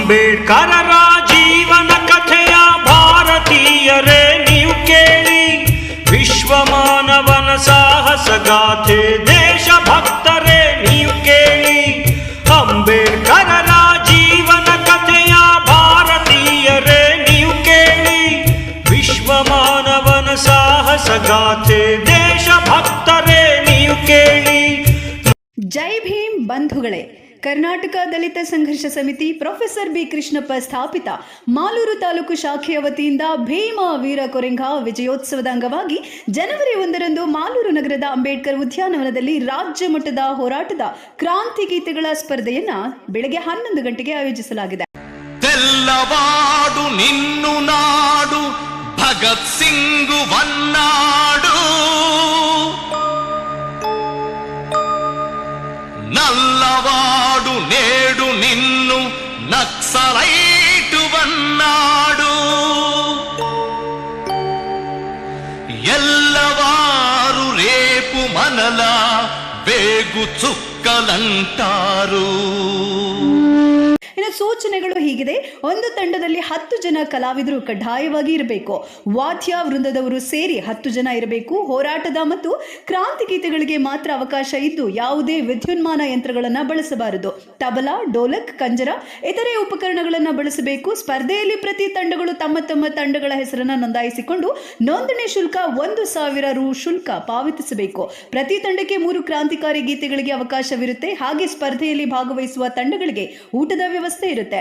ಅಂಬೇಡ್ಕರರ ಜೀವನ ಕಥೆಯ ಭಾರತೀಯರೇ ನೀವು ಕೇಳಿ, ವಿಶ್ವ ಮಾನವನ ಸಾಹಸ ಗಾಥೆ ದೇಶಭಕ್ತರೇ ನೀವು ಕೇಳಿ. ಅಂಬೇಡ್ಕರರ ಜೀವನ ಕಥೆಯ ಭಾರತೀಯರೇ ನೀವು ಕೇಳಿ, ವಿಶ್ವ ಮಾನವನ ಸಾಹಸ ಗಾಥೆ ದೇಶಭಕ್ತರೇ ನೀವು ಕೇಳಿ. ಜೈ ಭೀಮ್ ಬಂಧುಗಳೇ, ಕರ್ನಾಟಕ ದಲಿತ ಸಂಘರ್ಷ ಸಮಿತಿ ಪ್ರೊಫೆಸರ್ ಬಿ ಕೃಷ್ಣಪ್ಪ ಸ್ಥಾಪಿತ ಮಾಲೂರು ತಾಲೂಕು ಶಾಖೆಯ ವತಿಯಿಂದ ಭೀಮ ವೀರ ಕೊರೆಂಗ ವಿಜಯೋತ್ಸವದ ಅಂಗವಾಗಿ ಜನವರಿ 1ರಂದು ಮಾಲೂರು ನಗರದ ಅಂಬೇಡ್ಕರ್ ಉದ್ಯಾನವನದಲ್ಲಿ ರಾಜ್ಯ ಮಟ್ಟದ ಹೋರಾಟದ ಕ್ರಾಂತಿ ಗೀತೆಗಳ ಸ್ಪರ್ಧೆಯನ್ನ ಬೆಳಗ್ಗೆ 11 ಗಂಟೆಗೆ ಆಯೋಜಿಸಲಾಗಿದೆ. ತೆಲ್ಲವಾಡು ನಿನ್ನು ನಾಡು ಭಗತ್ ಸಿಂಗ್ ವನ್ನಾಡು, ನಲ್ಲವಾಡು ನೇಡು ನಿನ್ನು ನಕ್ಸಲೈಟು ವನ್ನಾಡು, ఎల్లవారు రేపు మనలా ಬೇಗು ಚುಕ್ಕಲಂಟಾರು. ಇನ್ನು ಸೂಚನೆಗಳು ಹೀಗಿದೆ: ಒಂದು ತಂಡದಲ್ಲಿ 10 ಜನ ಕಲಾವಿದರು ಕಡ್ಡಾಯವಾಗಿ ಇರಬೇಕು. ವಾದ್ಯ ವೃಂದದವರು ಸೇರಿ 10 ಜನ ಇರಬೇಕು. ಹೋರಾಟದ ಮತ್ತು ಕ್ರಾಂತಿ ಗೀತೆಗಳಿಗೆ ಮಾತ್ರ ಅವಕಾಶ ಇದ್ದು ಯಾವುದೇ ವಿದ್ಯುನ್ಮಾನ ಯಂತ್ರಗಳನ್ನು ಬಳಸಬಾರದು. ತಬಲಾ, ಡೋಲಕ್, ಕಂಜರ ಇತರೆ ಉಪಕರಣಗಳನ್ನು ಬಳಸಬೇಕು. ಸ್ಪರ್ಧೆಯಲ್ಲಿ ಪ್ರತಿ ತಂಡಗಳು ತಮ್ಮ ತಮ್ಮ ತಂಡಗಳ ಹೆಸರನ್ನು ನೋಂದಾಯಿಸಿಕೊಂಡು ನೋಂದಣಿ ಶುಲ್ಕ 1,000 ರು ಶುಲ್ಕ ಪಾವತಿಸಬೇಕು. ಪ್ರತಿ ತಂಡಕ್ಕೆ 3 ಕ್ರಾಂತಿಕಾರಿ ಗೀತೆಗಳಿಗೆ ಅವಕಾಶವಿರುತ್ತೆ. ಹಾಗೆ ಸ್ಪರ್ಧೆಯಲ್ಲಿ ಭಾಗವಹಿಸುವ ತಂಡಗಳಿಗೆ ಊಟದ ವ್ಯವಸ್ಥೆ ಇರುತ್ತೆ.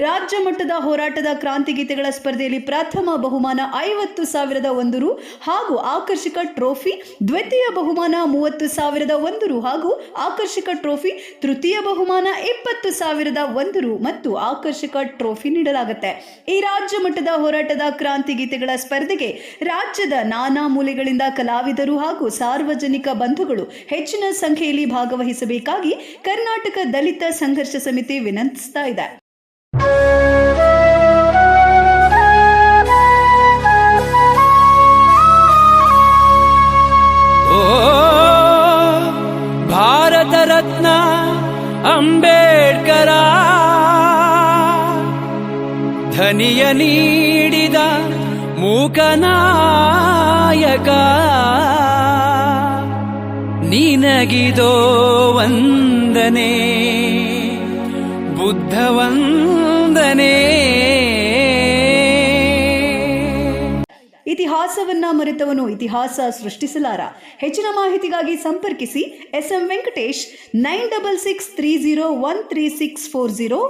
ರಾಜ್ಯ ಮಟ್ಟದ ಹೋರಾಟದ ಕ್ರಾಂತಿ ಗೀತೆಗಳ ಸ್ಪರ್ಧೆಯಲ್ಲಿ ಪ್ರಥಮ ಬಹುಮಾನ 50,001 ರು ಹಾಗೂ ಆಕರ್ಷಕ ಟ್ರೋಫಿ, ದ್ವಿತೀಯ ಬಹುಮಾನ 30,001 ರು ಹಾಗೂ ಆಕರ್ಷಕ ಟ್ರೋಫಿ, ತೃತೀಯ ಬಹುಮಾನ 20,001 ರು ಮತ್ತು ಆಕರ್ಷಕ ಟ್ರೋಫಿ ನೀಡಲಾಗುತ್ತೆ. ಈ ರಾಜ್ಯ ಮಟ್ಟದ ಹೋರಾಟದ ಕ್ರಾಂತಿ ಗೀತೆಗಳ ಸ್ಪರ್ಧೆಗೆ ರಾಜ್ಯದ ನಾನಾ ಮೂಲೆಗಳಿಂದ ಕಲಾವಿದರು ಹಾಗೂ ಸಾರ್ವಜನಿಕ ಬಂಧುಗಳು ಹೆಚ್ಚಿನ ಸಂಖ್ಯೆಯಲ್ಲಿ ಭಾಗವಹಿಸಬೇಕಾಗಿ ಕರ್ನಾಟಕ ದಲಿತ ಸಂಘರ್ಷ ಸಮಿತಿ ವಿನಂತಿಸ್ತಾ ಇದೆ. ಭಾರತ ರತ್ನ ಅಂಬೇಡ್ಕರ ಧನಿಯ ನೀಡಿದ ಮೂಕನಾಯಕ, ನಿನಗಿದೋ ವಂದನೆ ಬುದ್ಧ ವಂದನೆ. ಇತಿಹಾಸವನ್ನ ಮರೆತವನು ಇತಿಹಾಸ ಸೃಷ್ಟಿಸಲಾರ. ಹೆಚ್ಚಿನ ಮಾಹಿತಿಗಾಗಿ ಸಂಪರ್ಕಿಸಿ SM Venkatesh 9663013640,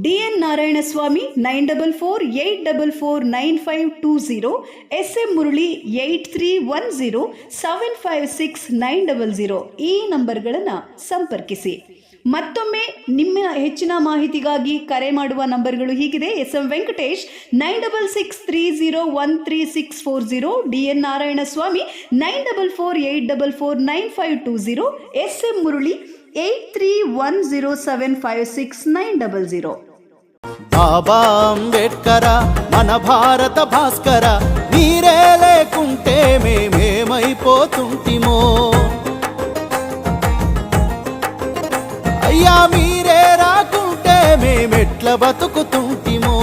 DN Narayanaswamy 9448449520, SM Murali 8310756900 ಈ ನಂಬರ್ಗಳನ್ನು ಸಂಪರ್ಕಿಸಿ. ಮತ್ತೊಮ್ಮೆ ನಿಮ್ಮ ಹೆಚ್ಚಿನ ಮಾಹಿತಿಗಾಗಿ ಕರೆ ಮಾಡುವ ನಂಬರ್ಗಳು ಹೀಗಿದೆ: SM Venkatesh 9663013640, DN Narayanaswamy 9448449520, SM Murali 8310756900. బాబా అంబేడ్కర మన భారత భాస్కర, మీరే లేకుంటే మేమేమైపోతుంటిమో, అయ్యా మీరే రాకుంటే మేమెట్ల బతుకుతుంటిమో.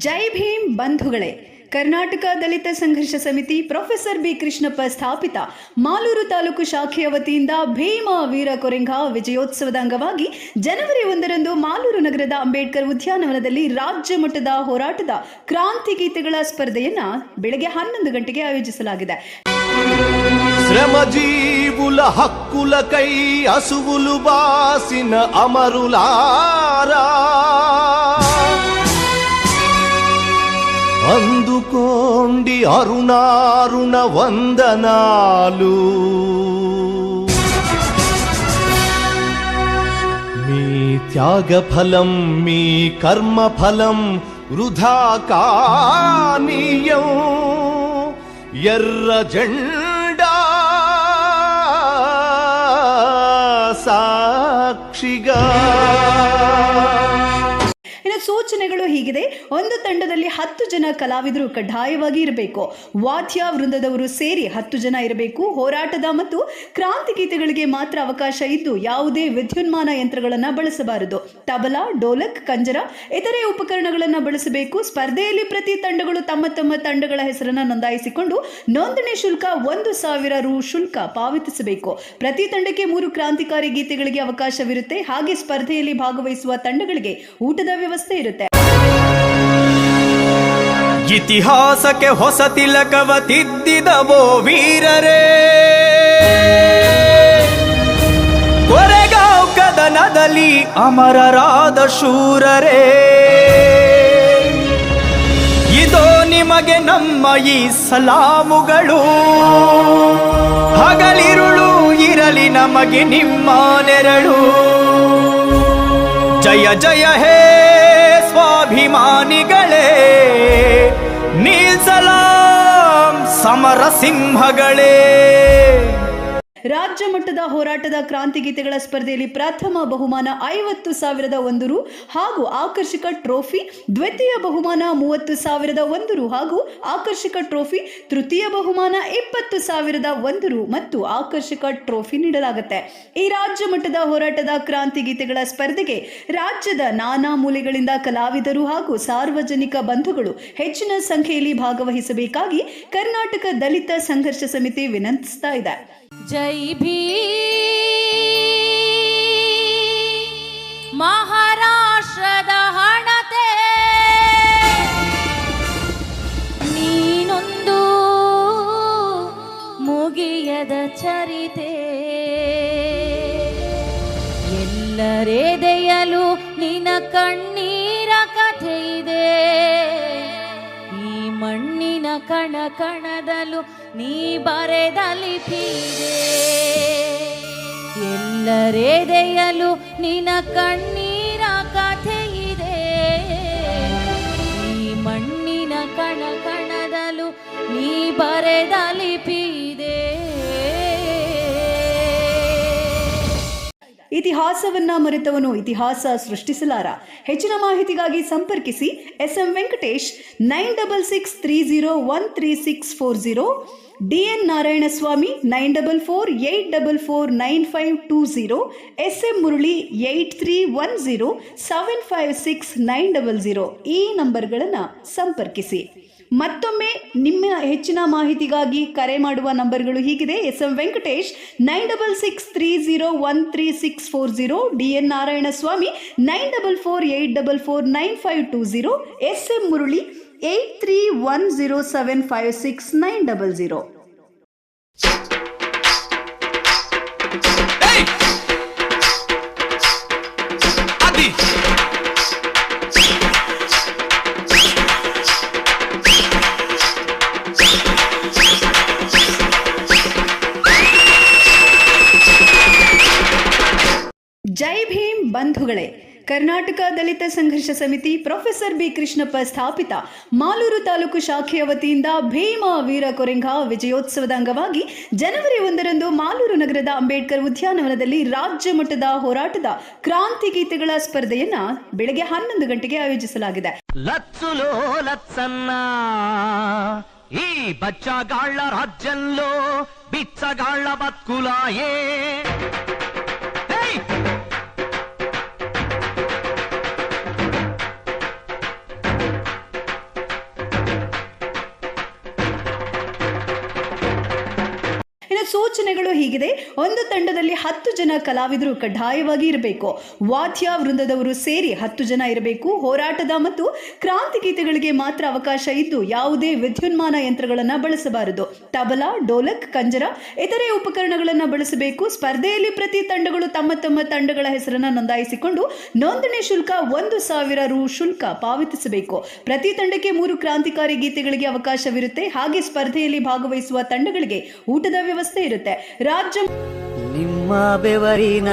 ಜೈ ಭೀಮ್ ಬಂಧುಗಳೇ, ಕರ್ನಾಟಕ ದಲಿತ ಸಂಘರ್ಷ ಸಮಿತಿ ಪ್ರೊಫೆಸರ್ ಬಿ ಕೃಷ್ಣಪ್ಪ ಸ್ಥಾಪಿತ ಮಾಲೂರು ತಾಲೂಕು ಶಾಖೆಯ ವತಿಯಿಂದ ಭೀಮ ವೀರ ಕೊರೆಂಗ ವಿಜಯೋತ್ಸವದ ಅಂಗವಾಗಿ ಜನವರಿ 1ರಂದು ಮಾಲೂರು ನಗರದ ಅಂಬೇಡ್ಕರ್ ಉದ್ಯಾನವನದಲ್ಲಿ ರಾಜ್ಯ ಮಟ್ಟದ ಹೋರಾಟದ ಕ್ರಾಂತಿ ಗೀತೆಗಳ ಸ್ಪರ್ಧೆಯನ್ನ ಬೆಳಗ್ಗೆ 11 ಗಂಟೆಗೆ ಆಯೋಜಿಸಲಾಗಿದೆ. శ్రమజీవుల హక్కులకై అసువులు బాసిన అమరులారా, అందుకోండి అరుణారుణ వందనాలు. మీ త్యాగఫలం మీ కర్మఫలం వృధా కానీయం, ఎర్ర జెండా సాగనీయం. ಸಾಕ್ಷಿಗ. ಇನ್ನು ಸೂಚನೆಗಳು ಹೀಗಿದೆ. ಒಂದು ತಂಡದಲ್ಲಿ 10 ಜನ ಕಲಾವಿದರು ಕಡ್ಡಾಯವಾಗಿ ಇರಬೇಕು. ವಾದ್ಯ ವೃಂದದವರು ಸೇರಿ 10 ಜನ ಇರಬೇಕು. ಹೋರಾಟದ ಮತ್ತು ಕ್ರಾಂತಿ ಗೀತೆಗಳಿಗೆ ಮಾತ್ರ ಅವಕಾಶ ಇದ್ದು ಯಾವುದೇ ವಿದ್ಯುನ್ಮಾನ ಯಂತ್ರಗಳನ್ನು ಬಳಸಬಾರದು. ತಬಲಾ, ಡೋಲಕ್, ಕಂಜರ ಇತರೆ ಉಪಕರಣಗಳನ್ನು ಬಳಸಬೇಕು. ಸ್ಪರ್ಧೆಯಲ್ಲಿ ಪ್ರತಿ ತಂಡಗಳು ತಮ್ಮ ತಮ್ಮ ತಂಡಗಳ ಹೆಸರನ್ನು ನೋಂದಾಯಿಸಿಕೊಂಡು ನೋಂದಣಿ ಶುಲ್ಕ 1,000 ರು ಶುಲ್ಕ ಪಾವತಿಸಬೇಕು. ಪ್ರತಿ ತಂಡಕ್ಕೆ 3 ಕ್ರಾಂತಿಕಾರಿ ಗೀತೆಗಳಿಗೆ ಅವಕಾಶವಿರುತ್ತೆ. ಹಾಗೆ ಸ್ಪರ್ಧೆಯಲ್ಲಿ ಭಾಗವಹಿಸುವ ತಂಡಗಳಿಗೆ ಊಟದ ವ್ಯವಸ್ಥೆ ಇರುತ್ತೆ. ಇತಿಹಾಸಕ್ಕೆ ಹೊಸ ತಿಲಕವ ತಿದ್ದಿದವೋ ವೀರರೇ, ಕೊರೆಗಾಂವ್ ಕದನದಲ್ಲಿ ಅಮರರಾದ ಶೂರರೇ, ಇದೋ ನಿಮಗೆ ನಮ್ಮ ಈ ಸಲಾಮುಗಳು. ಹಗಲಿರುಳು ಇರಲಿ ನಮಗೆ ನಿಮ್ಮ ನೆರಳು. ಜಯ ಜಯ ಹೇ ಸ್ವಾಭಿಮಾನಿಗಳೇ, ನೀಲ್ ಸಲಾಂ ಸಮರ ಸಿಂಹಗಳೇ. ರಾಜ್ಯ ಮಟ್ಟದ ಹೋರಾಟದ ಕ್ರಾಂತಿ ಗೀತೆಗಳ ಸ್ಪರ್ಧೆಯಲ್ಲಿ ಪ್ರಥಮ ಬಹುಮಾನ 50,001 ರು ಹಾಗೂ ಆಕರ್ಷಕ ಟ್ರೋಫಿ, ದ್ವಿತೀಯ ಬಹುಮಾನ 30,001 ರು ಹಾಗೂ ಆಕರ್ಷಕ ಟ್ರೋಫಿ, ತೃತೀಯ ಬಹುಮಾನ 20,001 ರು ಮತ್ತು ಆಕರ್ಷಕ ಟ್ರೋಫಿ ನೀಡಲಾಗುತ್ತೆ. ಈ ರಾಜ್ಯ ಮಟ್ಟದ ಹೋರಾಟದ ಕ್ರಾಂತಿ ಗೀತೆಗಳ ಸ್ಪರ್ಧೆಗೆ ರಾಜ್ಯದ ನಾನಾ ಮೂಲೆಗಳಿಂದ ಕಲಾವಿದರು ಹಾಗೂ ಸಾರ್ವಜನಿಕ ಬಂಧುಗಳು ಹೆಚ್ಚಿನ ಸಂಖ್ಯೆಯಲ್ಲಿ ಭಾಗವಹಿಸಬೇಕಾಗಿ ಕರ್ನಾಟಕ ದಲಿತ ಸಂಘರ್ಷ ಸಮಿತಿ ವಿನಂತಿಸ್ತಾ ಇದೆ. ಜೈ ಭೀಮ್ ಮಹಾರಾಷ್ಟ್ರದ ಹಣತೆ, ನೀನೊಂದು ಮುಗಿಯದ ಚರಿತೆ. ಎಲ್ಲರೆದೆಯಲು ನಿನ್ನ ಕಣ್ಣೀರ ಕಥೆ ಇದೆ. ಈ ಮಣ್ಣಿನ ಕಣ ಕಣದಲ್ಲೂ ನೀ ಬರೆದ ಲಿಪಿದೆ. ಎಲ್ಲರೆದೆಯಲು ನಿನ್ನ ಕಣ್ಣೀರ ಕಥೆ ಇದೆ. ಈ ಮಣ್ಣಿನ ಕಣ ಕಣದಲ್ಲೂ ನೀ ಬರೆದ ಲಿಪಿದೆ. ಇತಿಹಾಸವನ್ನ ಮರೆತವನು ಇತಿಹಾಸ ಸೃಷ್ಟಿಸಲಾರ. ಹೆಚ್ಚಿನ ಮಾಹಿತಿಗಾಗಿ ಸಂಪರ್ಕಿಸಿ SM Venkatesh 9663013640, DN Narayanaswamy 9448449520, SM Murali 8310756900 ಈ ನಂಬರ್ಗಳನ್ನು ಸಂಪರ್ಕಿಸಿ. ಮತ್ತೊಮ್ಮೆ ನಿಮ್ಮ ಹೆಚ್ಚಿನ ಮಾಹಿತಿಗಾಗಿ ಕರೆ ಮಾಡುವ ನಂಬರ್ಗಳು ಹೀಗಿದೆ. SM Venkatesh 9663013640, DN Narayanaswamy 9448449520, SM Murali 8310756900. ಜೈ ಭೀಮ್ ಬಂಧುಗಳೇ, ಕರ್ನಾಟಕ ದಲಿತ ಸಂಘರ್ಷ ಸಮಿತಿ ಪ್ರೊಫೆಸರ್ ಬಿ ಕೃಷ್ಣಪ್ಪ ಸ್ಥಾಪಿತ ಮಾಲೂರು ತಾಲೂಕು ಶಾಖೆಯ ವತಿಯಿಂದ ಭೀಮ ವೀರ ಕೊರೆಂಗ ವಿಜಯೋತ್ಸವದ ಅಂಗವಾಗಿ ಜನವರಿ 1ರಂದು ಮಾಲೂರು ನಗರದ ಅಂಬೇಡ್ಕರ್ ಉದ್ಯಾನವನದಲ್ಲಿ ರಾಜ್ಯ ಮಟ್ಟದ ಹೋರಾಟದ ಕ್ರಾಂತಿ ಗೀತೆಗಳ ಸ್ಪರ್ಧೆಯನ್ನ ಬೆಳಗ್ಗೆ 11 ಗಂಟೆಗೆ ಆಯೋಜಿಸಲಾಗಿದೆ. లత్సులో లత్సన్న ఈ బచ్చగాళ్ల రాజ్యంలో బిచ్చగాళ్ల బతుకులాయే. ಸೂಚನೆಗಳು ಹೀಗಿದೆ. ಒಂದು ತಂಡದಲ್ಲಿ 10 ಜನ ಕಲಾವಿದರು ಕಡ್ಡಾಯವಾಗಿ ಇರಬೇಕು. ವಾದ್ಯ ವೃಂದದವರು ಸೇರಿ 10 ಜನ ಇರಬೇಕು. ಹೋರಾಟದ ಮತ್ತು ಕ್ರಾಂತಿ ಗೀತೆಗಳಿಗೆ ಮಾತ್ರ ಅವಕಾಶ ಇದ್ದು ಯಾವುದೇ ವಿದ್ಯುನ್ಮಾನ ಯಂತ್ರಗಳನ್ನು ಬಳಸಬಾರದು. ತಬಲಾ, ಡೋಲಕ್, ಕಂಜರ ಇತರೆ ಉಪಕರಣಗಳನ್ನು ಬಳಸಬೇಕು. ಸ್ಪರ್ಧೆಯಲ್ಲಿ ಪ್ರತಿ ತಂಡಗಳು ತಮ್ಮ ತಮ್ಮ ತಂಡಗಳ ಹೆಸರನ್ನು ನೋಂದಾಯಿಸಿಕೊಂಡು ನೋಂದಣಿ ಶುಲ್ಕ 1,000 ರು ಶುಲ್ಕ ಪಾವತಿಸಬೇಕು. ಪ್ರತಿ ತಂಡಕ್ಕೆ 3 ಕ್ರಾಂತಿಕಾರಿ ಗೀತೆಗಳಿಗೆ ಅವಕಾಶವಿರುತ್ತೆ. ಹಾಗೆ ಸ್ಪರ್ಧೆಯಲ್ಲಿ ಭಾಗವಹಿಸುವ ತಂಡಗಳಿಗೆ ಊಟದ ವ್ಯವಸ್ಥೆ ಇರುತ್ತೆ. ರಾಜ್ಯ ನಿಮ್ಮ ಬೆವರಿನ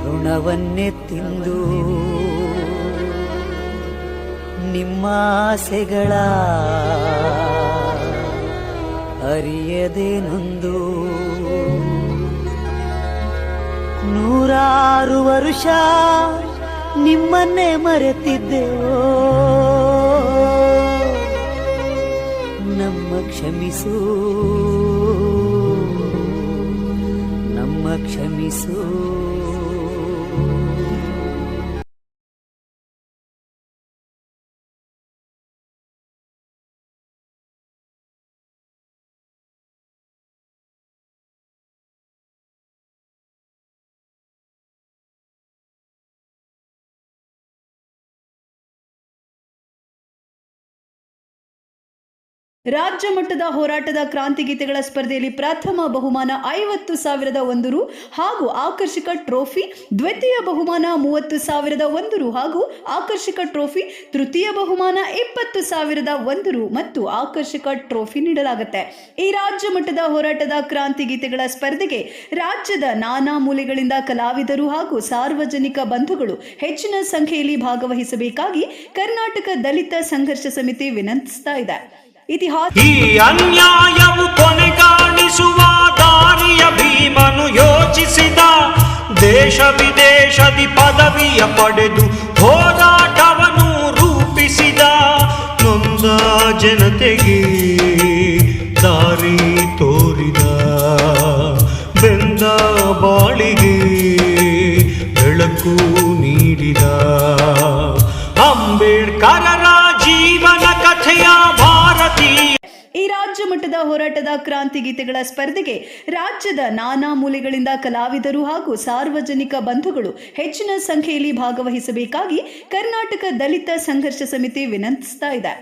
ಋಣವನ್ನೇ ತಿಂದು ನಿಮ್ಮ ಆಸೆಗಳ ಅರಿಯದೆ ನೊಂದು ನೂರಾರು ವರುಷ ನಿಮ್ಮನ್ನೇ ಮರೆತಿದ್ದೆವೋ, ನಮ್ಮ ಕ್ಷಮಿಸು, ನಮ್ಮ ಕ್ಷಮಿಸು. ರಾಜ್ಯ ಮಟ್ಟದ ಹೋರಾಟದ ಕ್ರಾಂತಿಗೀತೆಗಳ ಸ್ಪರ್ಧೆಯಲ್ಲಿ ಪ್ರಥಮ ಬಹುಮಾನ 50,001 ರು ಹಾಗೂ ಆಕರ್ಷಕ ಟ್ರೋಫಿ, ದ್ವಿತೀಯ ಬಹುಮಾನ 30,001 ರು ಹಾಗೂ ಆಕರ್ಷಕ ಟ್ರೋಫಿ, ತೃತೀಯ ಬಹುಮಾನ 20,001 ರು ಮತ್ತು ಆಕರ್ಷಕ ಟ್ರೋಫಿ ನೀಡಲಾಗುತ್ತೆ. ಈ ರಾಜ್ಯ ಮಟ್ಟದ ಹೋರಾಟದ ಕ್ರಾಂತಿಗೀತೆಗಳ ಸ್ಪರ್ಧೆಗೆ ರಾಜ್ಯದ ನಾನಾ ಮೂಲೆಗಳಿಂದ ಕಲಾವಿದರು ಹಾಗೂ ಸಾರ್ವಜನಿಕ ಬಂಧುಗಳು ಹೆಚ್ಚಿನ ಸಂಖ್ಯೆಯಲ್ಲಿ ಭಾಗವಹಿಸಬೇಕಾಗಿ ಕರ್ನಾಟಕ ದಲಿತ ಸಂಘರ್ಷ ಸಮಿತಿ ವಿನಂತಿಸ್ತಾ ಇದೆ. ಈ ಅನ್ಯಾಯವು ಕೊನೆಗಾಣಿಸುವ ದಾರಿಯ ಭೀಮನು ಯೋಚಿಸಿದ, ದೇಶ ವಿದೇಶದಿ ಪದವಿಯ ಪಡೆದು ಹೋರಾಟವನ್ನು ರೂಪಿಸಿದ, ನೊಂದ ಜನತೆಗೆ ದಾರಿ ತೋರಿದ, ಬೆಂದ ಬಾಳಿಗೆ ಬೆಳಕು ನೀಡಿದ ಅಂಬೇಡ್ಕರರ ಜೀವನ ಕಥೆಯ ಭಾರತೀಯ. ಈ ರಾಜ್ಯ ಮಟ್ಟದ ಹೋರಾಟದ ಕ್ರಾಂತಿಗೀತೆಗಳ ಸ್ಪರ್ಧೆಗೆ ರಾಜ್ಯದ ನಾನಾ ಮೂಲೆಗಳಿಂದ ಕಲಾವಿದರು ಹಾಗೂ ಸಾರ್ವಜನಿಕ ಬಂಧುಗಳು ಹೆಚ್ಚಿನ ಸಂಖ್ಯೆಯಲ್ಲಿ ಭಾಗವಹಿಸಬೇಕಾಗಿ ಕರ್ನಾಟಕ ದಲಿತ ಸಂಘರ್ಷ ಸಮಿತಿ ವಿನಂತಿಸ್ತಾ ಇದೆ.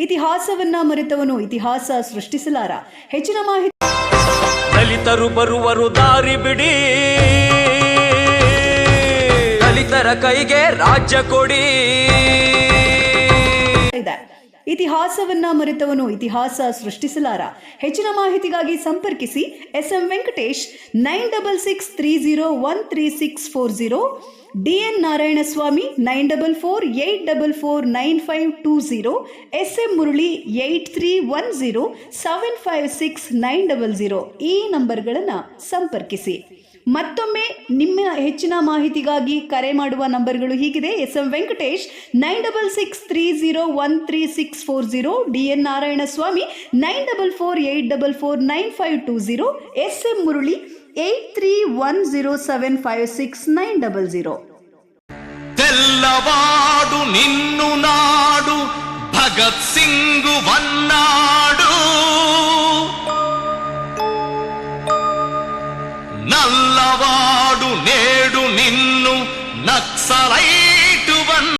ಇತಿಹಾಸವನ್ನ ಮರೆತವನು ಇತಿಹಾಸ ಸೃಷ್ಟಿಸಲಾರ. ಹೆಚ್ಚಿನ ಮಾಹಿತಿ. ದಲಿತರು ಬರುವರು ದಾರಿ ಬಿಡಿ, ದಲಿತರ ಕೈಗೆ ರಾಜ್ಯ ಕೊಡಿ. ಇತಿಹಾಸವನ್ನ ಮರೆತವನು ಇತಿಹಾಸ ಸೃಷ್ಟಿಸಲಾರ. ಹೆಚ್ಚಿನ ಮಾಹಿತಿಗಾಗಿ ಸಂಪರ್ಕಿಸಿ SM Venkatesh 9663013640, DN Narayanaswamy 9448449520, SM Murali 8310756900 ಈ ನಂಬರ್ಗಳನ್ನು ಸಂಪರ್ಕಿಸಿ. ಮತ್ತೊಮ್ಮೆ ನಿಮ್ಮ ಹೆಚ್ಚಿನ ಮಾಹಿತಿಗಾಗಿ ಕರೆ ಮಾಡುವ ನಂಬರ್ಗಳು ಹೀಗಿದೆ: SM Venkatesh 9663013640, DN Narayanaswamy 9448449520, SM Murali 8310756900. తెల్లవాడు నిన్ను నాడు భగత్ సింగు వన్నాడు, నల్లవాడు నేడు నిన్ను నక్సలై